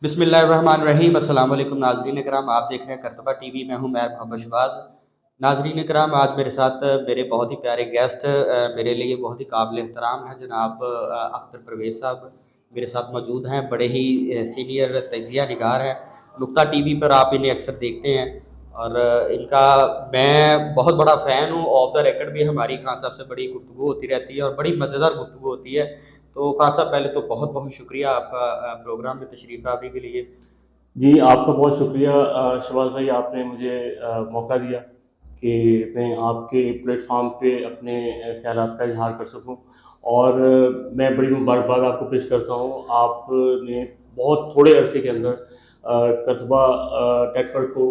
बिस्मिल्लाहिर्रहमानिर्रहीम। अस्सलाम वालेकुम नाज़रीन कराम, आप देख रहे हैं करतबा टीवी। मैं हूं मैर मोहम्मद शहबाज। नाज़रीन कराम, आज मेरे साथ मेरे बहुत ही प्यारे गेस्ट मेरे लिए बहुत ही काबिल एहतराम है जनाब अख्तर परवेज़ साहब मेरे साथ मौजूद हैं। बड़े ही सीनियर तजिया निगार हैं। नुक्ता टीवी पर आप इन्हें अक्सर देखते हैं और इनका मैं बहुत बड़ा फ़ैन हूँ। ऑफ द रिकॉर्ड भी हमारी खान साहब से बड़ी गुफ्तगू होती रहती है और बड़ी मज़ेदार गुफ्तगू होती है। तो खान साहब, पहले तो बहुत बहुत शुक्रिया आपका प्रोग्राम में तशरीफ़ आने के लिए। जी, आपका बहुत शुक्रिया शहबाज भाई, आपने मुझे मौका दिया कि मैं आपके प्लेटफ़ॉर्म पे अपने ख़्यालात का इज़हार कर सकूँ। और मैं बड़ी मुबारकबाद आपको पेश करता हूँ। आपने बहुत थोड़े अरसे के अंदर कस्बा नेटवर्क को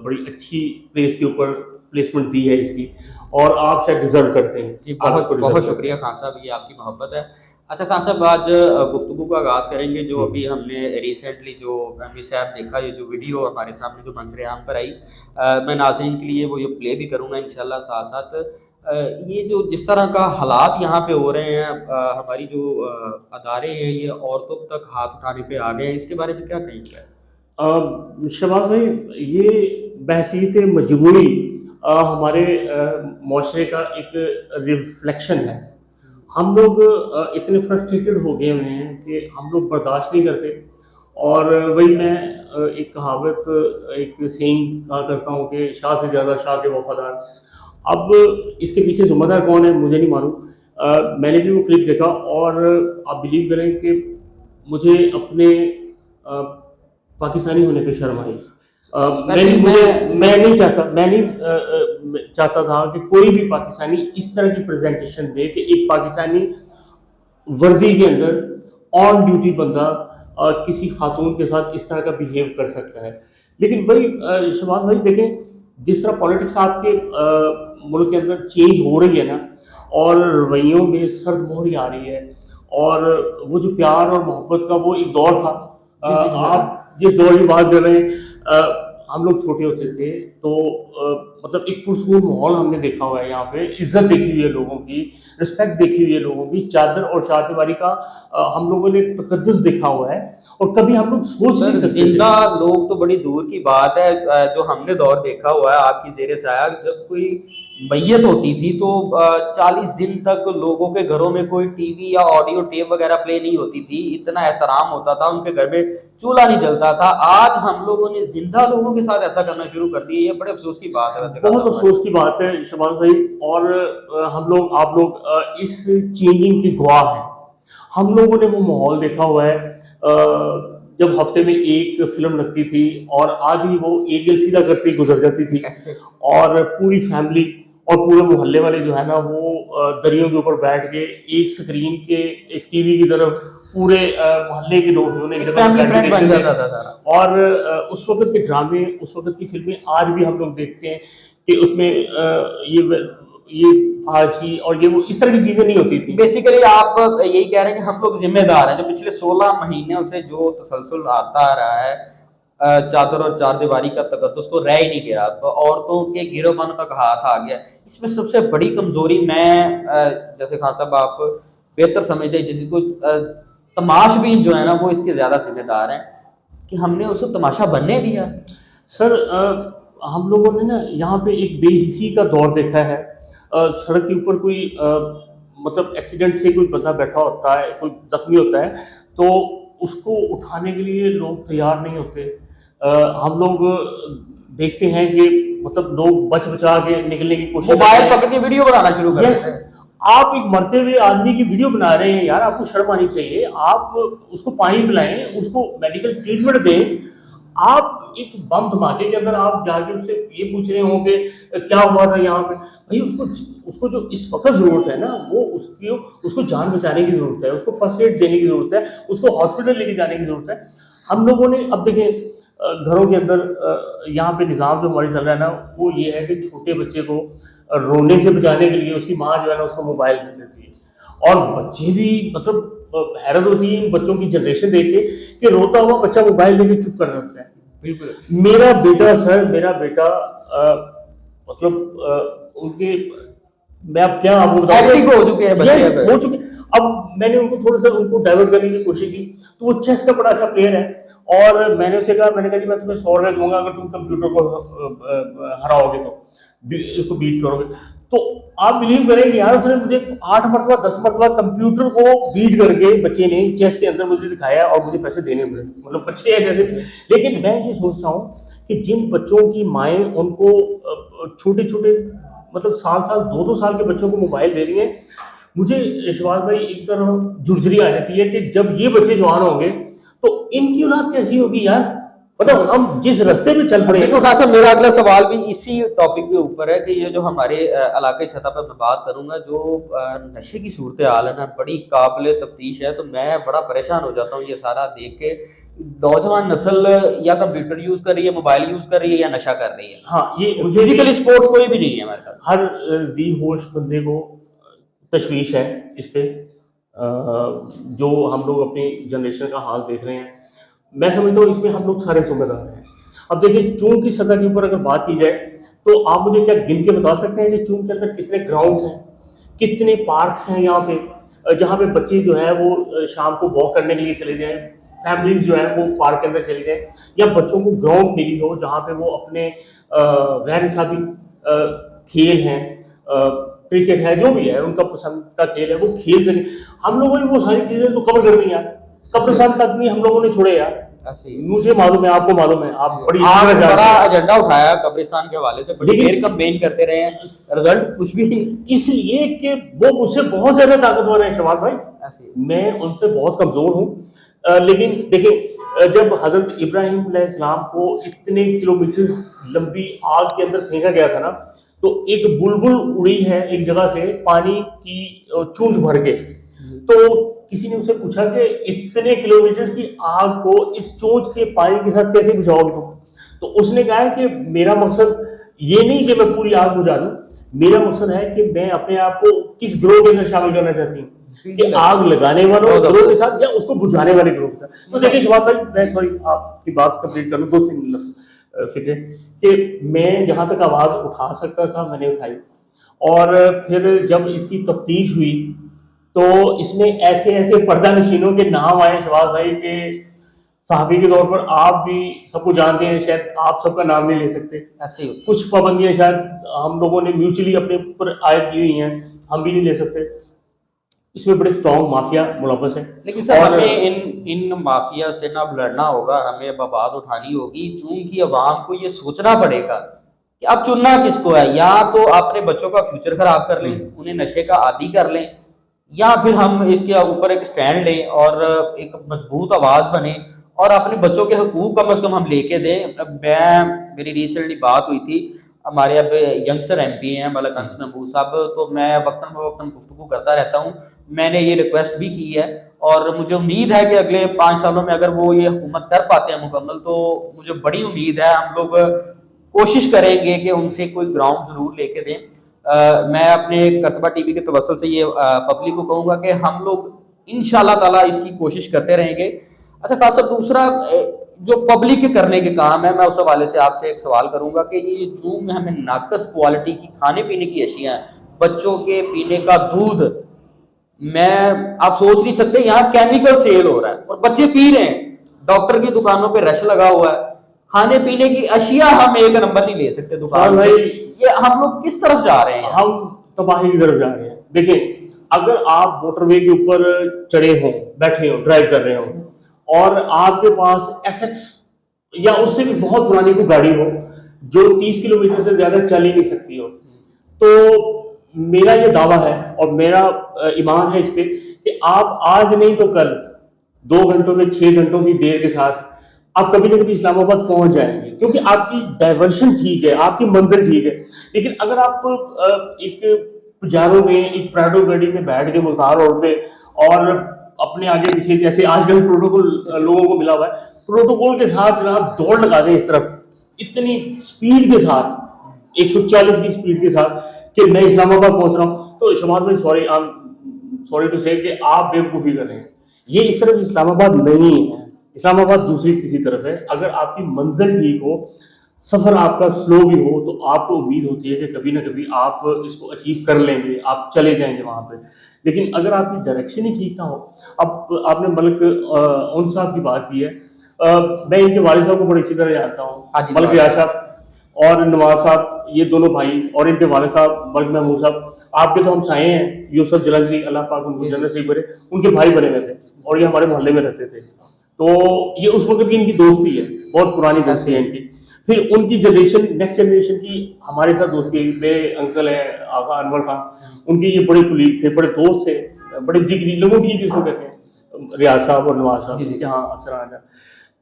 बड़ी अच्छी प्लेस के ऊपर प्लेसमेंट दी है इसकी, और आप शायद डिज़र्व करते हैं, जी, आप बहुत इसको बहुत डिज़र्व करते शुक्रिया हैं। खान साहब, ये आपकी मोहब्बत है। अच्छा खान साहब, आज गुफ्तगू का आगाज़ करेंगे। जो हुँ, अभी हुँ। हमने रिसेंटली जो मिस ऐप देखा, ये जो वीडियो हमारे सामने जो मंज़र आम पर आई, मैं नाज़रीन के लिए वो ये प्ले भी करूँगा इंशाल्लाह साथ-साथ। ये जो जिस तरह का हालात यहाँ पे हो रहे हैं, हमारी जो अदारे हैं, ये औरतों तक हाथ उठाने पे आ गए हैं, इसके बारे में क्या कहेंगे? शहबाज भाई, ये बहसीत मजबूरी हमारे माशरे का एक रिफ्लेक्शन है। हम लोग इतने फ्रस्ट्रेटेड हो गए हुए हैं कि हम लोग बर्दाश्त नहीं करते। और वही मैं एक कहावत, एक सेइंग कहा करता हूँ कि शाह से ज़्यादा शाह के वफादार। अब इसके पीछे ज़िम्मेदार कौन है मुझे नहीं मालूम। मैंने भी वो क्लिप देखा, और आप बिलीव करें कि मुझे अपने पाकिस्तानी होने पे शर्म आई। मैं स्पेशली मुझे मैं मैं नहीं चाहता था कि कोई भी पाकिस्तानी इस तरह की प्रेजेंटेशन दे कि एक पाकिस्तानी वर्दी के अंदर ऑन ड्यूटी बंदा किसी खातून के साथ इस तरह का बिहेव कर सकता है। लेकिन वही शहबाज भाई देखें, जिस तरह पॉलिटिक्स आपके मुल्क के अंदर चेंज हो रही है ना, और रवैयों में सर्द मोहरी आ रही है, और वो जो प्यार और मोहब्बत का वो एक दौर था। जी, जी, जी। आप जिस दौर की बात कर रहे हैं, हम लोग छोटे होते थे तो मतलब एक पुरसकून माहौल हमने देखा हुआ है। यहाँ पे इज्जत देखी हुई है लोगों की, रिस्पेक्ट देखी हुई है लोगों की, चादर और चारदीवारी का हम लोगों ने तकद्दुस देखा हुआ है। और कभी हम लोग सोच नहीं सर, सकते थे। जिंदा लोग तो बड़ी दूर की बात है। जो हमने दौर देखा हुआ है आपकी ज़ेरे साया, जब कोई मैयत होती थी तो 40 दिन तक लोगों के घरों में कोई टीवी या ऑडियो टेप वगैरह प्ले नहीं होती थी। इतना एहतराम होता था, उनके घर में चूल्हा नहीं जलता था। आज हम लोगों ने जिंदा लोगों के साथ ऐसा करना शुरू कर दिया। ये बड़े अफसोस की बात है वैसे खान बहुत साहब हमारी। अफसोस की बात है शबाज भाई। और हम लोग आप लोग इस चेंजिंग की गवाह हैं। हम लोगों ने वो माहौल देखा हुआ है। जब हफ्ते में एक फिल्म लगती थी और आधी वो एक दिल सीधा करती गुजर जाती थी, ऐसे और पूरी फैमिली और पूरे मोहल्ले वाले जो है ना, वो दरियों के ऊपर बैठ के एक स्क्रीन के, एक टीवी की तरफ, पूरे मोहल्ले के लोग जो है एक एक जगह फैमिली बैठ के फ्रेंड बन देखते थे। जाता था सारा। और उस वक़्त के ड्रामे, उस वक़्त की फ़िल्में आज भी हम लोग देखते हैं कि उसमें ये फ़हाशी और ये वो इस तरह की चीज़ें नहीं होती थी। बेसिकली आप यही कह रहे हैं कि हम लोग जिम्मेदार हैं। जो पिछले 16 महीनों से जो तसलसल आता आ रहा है, चादर और चारदीवारी का तकद्दुस तो रह ही नहीं गया। अब औरतों के गिरोहपन तक हाथ आ गया। इसमें सबसे बड़ी कमजोरी मैं, जैसे खान साहब आप बेहतर समझते हैं, जिसको तमाशबीन जो है ना वो इसके ज्यादा जिम्मेदार हैं कि हमने उसको तमाशा बनने दिया। सर, हम लोगों ने ना यहाँ पे एक बेहिसी का दौर देखा है। सड़क के ऊपर कोई मतलब एक्सीडेंट से कोई बंदा बैठा होता है, कोई ज़ख्मी होता है, तो उसको उठाने के लिए लोग तैयार नहीं होते। हम लोग देखते हैं कि मतलब लोग बच-बचा के निकलने की कोशिश करते मोबाइल हैं। पकड़ के वीडियो बनाना शुरू कर यस, देते हैं। आप एक मरते हुए आदमी की वीडियो बना रहे हैं यार, आपको शर्म आनी चाहिए। आप उसको पानी पिलाएँ, उसको मेडिकल ट्रीटमेंट दें। आप एक बम धमाके के अंदर आप जाके उससे ये पूछ रहे हो कि क्या हुआ था यहाँ पे? भई उसको उसको जो इस वक़्त ज़रूरत है ना, वो उसको जान बचाने की ज़रूरत है, उसको फर्स्ट एड देने की ज़रूरत है, उसको हॉस्पिटल लेके जाने की ज़रूरत है। हम लोगों ने अब देखें, घरों के अंदर यहाँ पे निज़ाम जो हमारी चल रहा है ना, वो ये है कि छोटे बच्चे को रोने से बचाने के लिए उसकी माँ जो है ना उसको मोबाइल दे देती है। और बच्चे भी मतलब हैरत होती है इन बच्चों की जनरेशन देख के कि रोता हुआ बच्चा मोबाइल लेके चुप कर जाता है। बिल्कुल। मेरा बेटा मतलब उनके, मैं अब क्या आपको बताऊँ। एडिक्ट हो चुके हैं बच्चे यस, अब। हो चुके। अब मैंने उनको थोड़ा-सा उनको डाइवर्ट करने की कोशिश की, तो वो चेस का बड़ा अच्छा प्लेयर है। और मैंने उसे कहा, मैंने कहा जी मैं तुम्हें 100 रुपये दूंगा अगर तुम कंप्यूटर को हराओगे, तो इसको बीट करोगे। तो आप बिलीव करेंगे यार, उसने मुझे 8 मरतबा 10 मरतबा कंप्यूटर को बीट करके बच्चे ने चेस के अंदर मुझे दिखाया और मुझे पैसे देने पड़े। मतलब बच्चे हैं जैसे। लेकिन मैं ये सोचता हूँ कि जिन बच्चों की माएँ उनको छोटे छोटे मतलब साल साल 2-2 साल के बच्चों को मोबाइल दे रही हैं, मुझे इशवाल भाई एक तरह झुरझुरी आ जाती है कि जब ये बच्चे जवान होंगे तो इनकी औलाद कैसी होगी यार। मतलब हम जिस रास्ते पे चल पड़े हैं। बिल्कुल खासा, मेरा अगला सवाल भी इसी टॉपिक के ऊपर है कि ये जो हमारे इलाके सतह पर मैं बात करूंगा, जो नशे की सूरत हाल है ना, बड़ी काबिल तफ्तीश है। तो मैं बड़ा परेशान हो जाता हूँ ये सारा देख के। नौजवान नस्ल या कंप्यूटर यूज कर रही है, मोबाइल यूज कर रही है, या नशा कर रही है। हाँ, ये फिजिकल स्पोर्ट्स कोई भी नहीं है हमारे पास। हर दी होश बंदे को तशवीश है इस पे। जो हम लोग अपनी जनरेशन का हाल देख रहे हैं, मैं समझता हूँ इसमें हम लोग सारे जिम्मेदार हैं। अब देखिए, चून की सतह के ऊपर अगर बात की जाए तो आप मुझे क्या गिन के बता सकते हैं कि चून के अंदर कितने ग्राउंड्स हैं, कितने पार्क्स हैं यहाँ पे, जहाँ पे बच्चे जो है वो शाम को वॉक करने के लिए चले जाएं, फैमिलीज जो है वो पार्क के अंदर चले जाएं, या बच्चों को ग्राउंड मिली हो जहाँ पे वो अपने गैर निसाबी खेल हैं, क्रिकेट है, जो भी है उनका पसंद का खेल है, वो खेल सके। हम लोगों ने वो सारी चीजें तो कवर कर दी यार, कब्रिस्तान तक भी हम लोगों ने छोड़े यार। मुझे मालूम है, आपको मालूम है, आप बड़ी आप बड़ा एजेंडा उठाया कब्रिस्तान के हवाले से, बड़ी देर कैंपेन करते रहे हैं, रिजल्ट कुछ भी नहीं। इसलिए कि वो मुझसे बहुत ज्यादा ताकतवर है शमाल भाई, मैं उनसे बहुत कमजोर हूँ। लेकिन देखिए, जब हजरत इब्राहिम अलैहिस्सलाम को इतने किलोमीटर लंबी आग के अंदर फेंका गया था ना, तो एक बुलबुल उड़ी है एक जगह से पानी की चूंच भर के। तो किसी ने उसे पूछा कि इतने किलोमीटर की आग को इस चोंच के पानी के साथ कैसे बुझाओगे तुम? तो उसने कहा है कि मेरा मकसद ये नहीं कि मैं पूरी आग बुझा दूं, मेरा मकसद है कि मैं अपने आप को किस ग्रोह के अंदर शामिल करना चाहती हूँ, कि आग लगाने वालों ग्रोह के साथ या उसको बुझाने वाले ग्रोह के साथ। तो देखिए शबाब भाई, मैं थोड़ी आपकी बात कंप्लीट करूँ, 2-3 फिक्र कि मैं जहां तक आवाज उठा सकता था मैंने उठाई, और फिर जब इसकी तफ्तीश हुई तो इसमें ऐसे ऐसे पर्दा नशीनों के नाम आए शबाज भाई के सहाफी के तौर पर आप भी सबको जानते हैं, शायद आप सबका नाम नहीं ले सकते। ऐसे कुछ पाबंदियां शायद हम लोगों ने म्यूचुअली अपने ऊपर आयद की हुई हैं, हम भी नहीं ले सकते। इसमें बड़े स्ट्रॉन्ग माफिया मुलव्वस है। लेकिन सर, हमें इन माफिया से ना लड़ना होगा, हमें आवाज उठानी होगी। चूंकि अवाम को ये सोचना पड़ेगा कि अब चुनना किसको है। या तो अपने बच्चों का फ्यूचर खराब कर लें, उन्हें नशे का आदी कर लें, या फिर हम इसके ऊपर एक स्टैंड लें और एक मजबूत आवाज बने और अपने बच्चों के हकूक कम से कम हम लेके दें। मेरी रिसेंटली बात हुई थी, हमारे अब यंगस्टर एमपी हैं मलक अंस महबूब साहब, तो मैं वक्तन फ़वक्तन गुफ्तगू करता रहता हूँ। मैंने ये रिक्वेस्ट भी की है और मुझे उम्मीद है कि अगले 5 सालों में अगर वो ये हुकूमत कर पाते हैं मुकम्मल, तो मुझे बड़ी उम्मीद है हम लोग कोशिश करेंगे कि उनसे कोई ग्राउंड ज़रूर लेके दें। मैं अपने करतबा टीवी के तवस्सुल से ये पब्लिक को कहूँगा कि हम लोग इंशाल्लाह ताला इसकी कोशिश करते रहेंगे। अच्छा खास साहब, दूसरा जो पब्लिक के करने के काम है, मैं उस हवाले से आपसे एक सवाल करूंगा कि ये जो में हमें नाकस क्वालिटी की खाने पीने की अशियाँ, बच्चों के पीने का दूध, मैं आप सोच नहीं सकते, यहाँ केमिकल सेल हो रहा है और बच्चे पी रहे हैं, डॉक्टर की दुकानों पे रश लगा हुआ है। खाने पीने की अशिया हम एक नंबर नहीं ले सकते दुकान भाई, ये हम लोग किस तरफ जा रहे हैं? हम तबाही की तरफ जा रहे हैं। देखिए, अगर आप मोटरवे के ऊपर चढ़े हों, बैठे हो, ड्राइव कर रहे हो और आपके पास एफएक्स या उससे भी बहुत पुरानी कोई गाड़ी हो जो 30 किलोमीटर से ज्यादा चल ही नहीं सकती हो, तो मेरा ये दावा है और मेरा ईमान है इस पे कि आप आज नहीं तो कल 2 घंटों में 6 घंटों की देर के साथ आप कभी ना कभी इस्लामाबाद पहुंच जाएंगे, क्योंकि आपकी डाइवर्शन ठीक है, आपकी मंजिल ठीक है। लेकिन अगर आप एक पुजारो में, एक प्राडो गाड़ी में बैठ के मुल्तान रोड पे और अपने आगे पीछे, जैसे आजकल प्रोटोकॉल लोगों को मिला हुआ है, प्रोटोकॉल के साथ आप दौड़ लगा दें इस तरफ इतनी स्पीड के साथ, 140 की स्पीड के साथ कि मैं इस्लामाबाद पहुंच रहा हूँ, तो शमाल भाई सॉरी टू से कि आप बेवकूफ़ी कर रहे हैं। ये इस तरफ इस्लामाबाद नहीं है, इस्लामाबाद दूसरी किसी तरफ है। अगर आपकी मंजिल ठीक हो, सफ़र आपका स्लो भी हो, तो आपको उम्मीद होती है कि कभी ना कभी आप इसको अचीव कर लेंगे, आप चले जाएंगे वहाँ पे। लेकिन अगर आपकी डायरेक्शन ही ठीक ना हो, अब आपने मलिक उन साहब की बात की है, मैं इनके वालिद साहब को बड़ी अच्छी तरह जानता हाँ हूँ, जी, मलिक नवाज रियाज साहब और नवाज साहब, ये दोनों भाई, और इनके वालिद साहब मलिक महमूद साहब, आपके तो हम साए हैं, यूसुफ जलाली अल्लाह पाक उनको जी, जी। जन्नत से भरे, उनके भाई बने हुए थे और ये हमारे मोहल्ले में रहते थे। तो ये उस वक्त की इनकी दोस्ती है, बहुत पुरानी दोस्ती ऐसे है इनकी। फिर उनकी जनरेशन, नेक्स्ट जनरेशन की हमारे साथ दोस्ती है। मेरे अंकल हैं आका अनवर खान, उनके ये बड़े कुलीग थे, बड़े दोस्त थे, बड़े जिगरी लोगों की जिसको कहते हैं, रियाज साहब और नवाज जी, साहब, जी। इनके यहाँ अक्सर आना।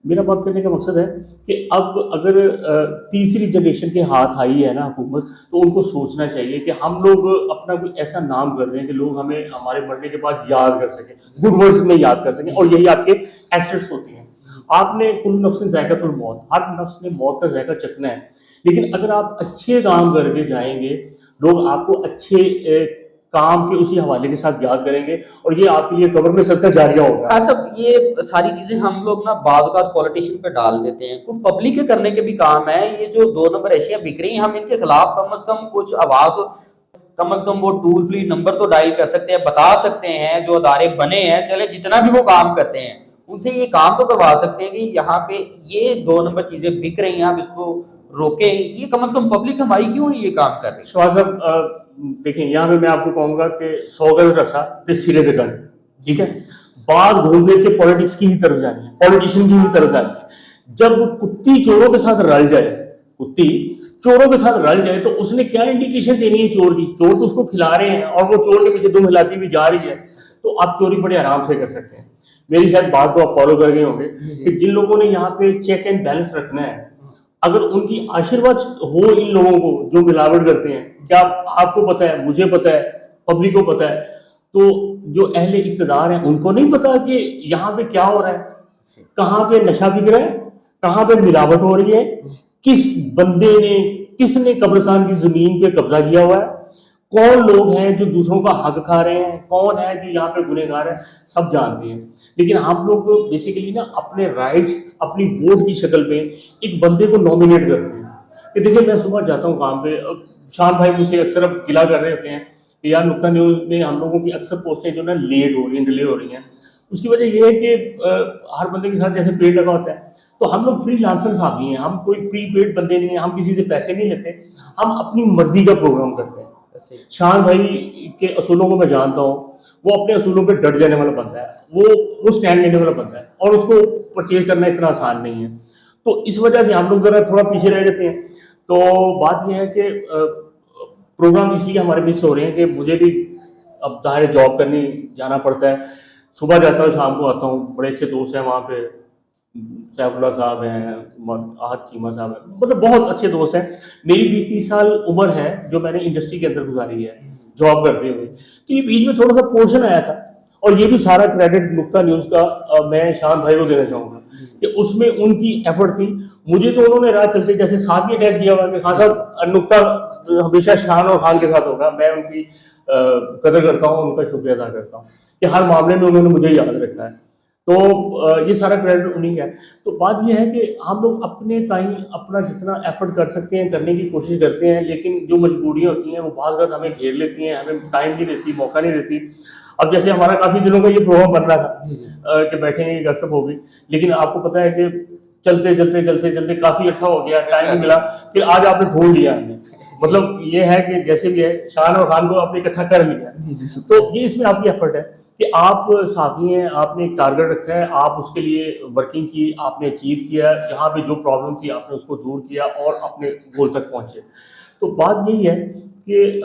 मेरा बात करने का मकसद है कि अब अगर तीसरी जनरेशन के हाथ आई है ना हुकूमत, तो उनको सोचना चाहिए कि हम लोग अपना कोई ऐसा नाम कर दें कि लोग हमें हमारे मरने के बाद याद कर सकें, गुड वर्ड्स में याद कर सकें, जी, और जी। यही आपके एसेट्स होते हैं। आपने कुल नफ्सिन ज़ायक़ातुल मौत, हर नफ्स ने मौत का जायका चखना है, लेकिन अगर आप अच्छे काम करके जाएंगे, लोग आपको अच्छे काम के उसी हवाले के साथ याद करेंगे, और ये आपके लिए कब्र में सदका जारिया होगा। हाँ सब ये सारी चीजें हम लोग ना बाद पॉलिटिशियन पे डाल देते हैं, कुछ पब्लिक के करने के भी काम है। ये जो 2 नंबर एशिया बिक रही हैं, हम इनके खिलाफ कम से कम कुछ आवाज, कम से कम वो टूल फ्री नंबर तो डायल कर सकते हैं, बता सकते हैं जो अदारे बने हैं, चले जितना भी वो काम करते हैं उनसे ये काम तो करवा सकते हैं कि यहाँ पे ये 2 नंबर चीजें बिक रही हैं, आप इसको रोके। ये कम से कम पब्लिक हमारी क्यों नहीं ये काम कर रही? शवाज साहब, देखें, यहाँ पे मैं आपको कहूंगा कि 100 गज रसा ते सिरे दे गल, ठीक है। बात घूम के पॉलिटिक्स की ही तरफ जानी है, पॉलिटिशियन की ही तरफ जानी है। जब कुत्ती चोरों के साथ रल जाए, कुत्ती चोरों के साथ रल जाए, तो उसने क्या इंडिकेशन देनी है चोर की? चोर तो उसको खिला रहे हैं और वो चोर के पीछे दुम हिलाती हुई जा रही है, तो आप चोरी बड़े आराम से कर सकते हैं। मेरी शायद बात को आप फॉलो कर गए होंगे कि जिन लोगों ने यहाँ पे चेक एंड बैलेंस रखना है, अगर उनकी आशीर्वाद हो इन लोगों को जो मिलावट करते हैं, क्या आपको पता है, मुझे पता है, पब्लिक को पता है, तो जो अहले इक़्तिदार हैं उनको नहीं पता कि यहाँ पे क्या हो रहा है, कहाँ पे नशा बिक रहा है, कहाँ पे मिलावट हो रही है, किस बंदे ने, किसने कब्रिस्तान की जमीन पे कब्जा किया हुआ है, कौन लोग हैं जो दूसरों का हक खा रहे हैं, कौन है जो यहाँ पे गुनहगार है, सब जानते हैं। लेकिन हम लोग बेसिकली ना अपने राइट्स, अपनी वोट की शक्ल पे एक बंदे को नॉमिनेट करते हैं कि देखिए मैं सुबह जाता हूँ काम पे, शाम भाई मुझसे अक्सर अब गिला कर रहे होते हैं कि यार नुक्ता न्यूज़ में हम लोगों की अक्सर पोस्टें जो ना लेट हो रही हैं, डिले हो रही हैं। उसकी वजह यह है कि हर बंदे के साथ जैसे पेड लगा होता है, तो हम लोग फ्री लांसर्स आदमी हैं, हम कोई प्री पेड बंदे नहीं हैं, हम किसी से पैसे नहीं लेते, हम अपनी मर्जी का प्रोग्राम करते हैं। शान भाई के असूलों को मैं जानता हूँ, वो अपने असूलों पे डट जाने वाला बंदा है, वो स्टैंड लेने वाला बंदा है, और उसको परचेज करना इतना आसान नहीं है। तो इस वजह से हम लोग जरा थोड़ा पीछे रह जाते हैं। तो बात यह है कि प्रोग्राम इसलिए हमारे मिस हो रहे हैं कि मुझे भी अब जाहिर जॉब करनी जाना पड़ता है, सुबह जाता हूँ शाम को आता हूँ। बड़े अच्छे दोस्त हैं वहाँ पे, सैफुल्ला साहब हैं, आहत चीमा साहब हैं, मतलब बहुत अच्छे दोस्त हैं। मेरी 20-30 साल उम्र है जो मैंने इंडस्ट्री के अंदर गुजारी है जॉब करते हुए। तो ये बीच में थोड़ा सा पोर्शन आया था, और ये भी सारा क्रेडिट नुक्ता न्यूज़ का मैं शान भाई को देना चाहूँगा कि उसमें उनकी एफर्ट थी। मुझे तो उन्होंने राह चलते जैसे साथ ही अटैच किया हुआ कि हाँ साहब नुक्ता हमेशा शान और खान के साथ होगा। मैं उनकी कदर करता हूँ, उनका शुक्रिया अदा करता हूँ कि हर मामले में उन्होंने मुझे याद रखा है। तो ये सारा क्रेडिट उन्हीं का है। तो बात ये है कि हम लोग अपने ताई अपना जितना एफर्ट कर सकते हैं करने की कोशिश करते हैं, लेकिन जो मजबूरियाँ होती हैं वो बहुत ज़्यादा हमें घेर लेती हैं, हमें टाइम नहीं देती, मौका नहीं देती। अब जैसे हमारा काफ़ी दिनों का ये प्रोग्राम बन रहा था कि बैठेंगे, गपशप होगी, लेकिन आपको पता है कि चलते चलते चलते चलते काफ़ी अच्छा हो गया, टाइम नहीं मिला, फिर आज आपने ढूंढ लिया हमें। मतलब ये है कि जैसे भी है शान और खान को आपने इकट्ठा कर लिया। तो ये इसमें आपकी एफर्ट है कि आप साथी हैं, आपने एक टारगेट रखा है, आप उसके लिए वर्किंग की, आपने अचीव किया, जहाँ पे जो प्रॉब्लम थी आपने उसको दूर किया और अपने गोल तक पहुँचे। तो बात यही है कि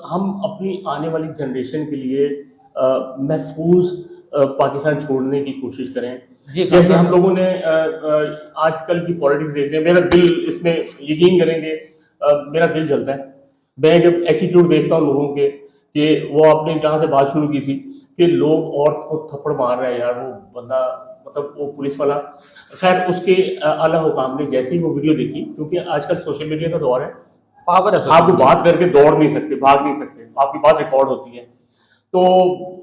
हम अपनी आने वाली जनरेशन के लिए महफूज पाकिस्तान छोड़ने की कोशिश करें। जैसे हम लोगों ने आजकल की पॉलिटिक्स देख रहे हैं, मेरा दिल इसमें, यकीन करेंगे, मेरा दिल जलता है। मैं जब एटीट्यूड देखता हूँ लोगों के कि वो आपने जहाँ से बात शुरू की थी कि लोग औरत को थप्पड़ मार रहा है, यार वो बंदा, मतलब वो पुलिस वाला, खैर उसके आला हुकाम ने जैसे ही वो वीडियो देखी, क्योंकि आजकल सोशल मीडिया का दौर है, पावर है आप बात करके दौड़ नहीं सकते, भाग नहीं सकते, आपकी बात रिकॉर्ड होती है। तो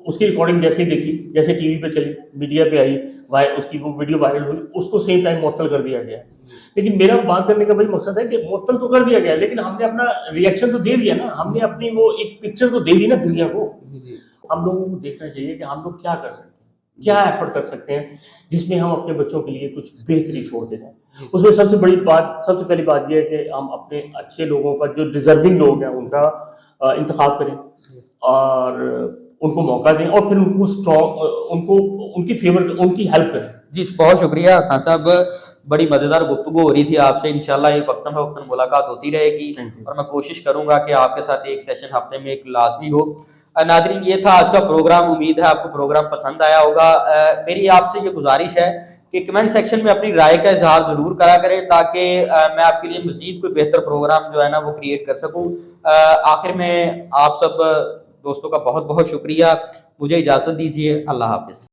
उसकी रिकॉर्डिंग जैसे ही देखी, जैसे टीवी पे चली, मीडिया पे आई, उसकी वो वीडियो वायरल हुई, उसको सेम टाइम मुअत्तल कर दिया गया। लेकिन मेरा बात करने का वही मकसद है कि मुअत्तल तो कर दिया गया, लेकिन हमने अपना रिएक्शन तो दे दिया ना, हमने अपनी वो एक पिक्चर तो दे दी ना दुनिया को। हम लोगों को देखना चाहिए कि हम लोग क्या कर सकते हैं। क्या जी, एफर्ट कर सकते हैं जिसमें हम अपने बच्चों के लिए कुछ बेहतरी छोड़ के जाएँ। जी सर। उसमें सबसे पहली बात ये है कि हम अपने अच्छे लोगों का, जो डिज़र्विंग लोग हैं उनका इंतखाब करें जी, और उनको मौका दें और फिर उनको उनकी उनकी हेल्प करें। जी, बहुत शुक्रिया खान साहब, बड़ी मज़ेदार गुफ्तगू हो रही थी आपसे, इंशाल्लाह ये वक़्तन-फ़वक़्तन मुलाकात होती रहेगी थैंक यू। और मैं कोशिश करूँगा कि आपके साथ एक सेशन हफ़्ते में एक लाज़मी हो। नाज़रीन, ये था आज का प्रोग्राम, उम्मीद है आपको प्रोग्राम पसंद आया होगा। मेरी आपसे ये गुज़ारिश है कि कमेंट सेक्शन में अपनी राय का इज़हार ज़रूर करा करें ताकि मैं आपके लिए मज़ीद कोई बेहतर प्रोग्राम जो है ना वो क्रिएट कर सकूँ। आखिर में आप सब दोस्तों का बहुत-बहुत शुक्रिया। मुझे इजाज़त दीजिए। अल्लाह हाफ़िज़।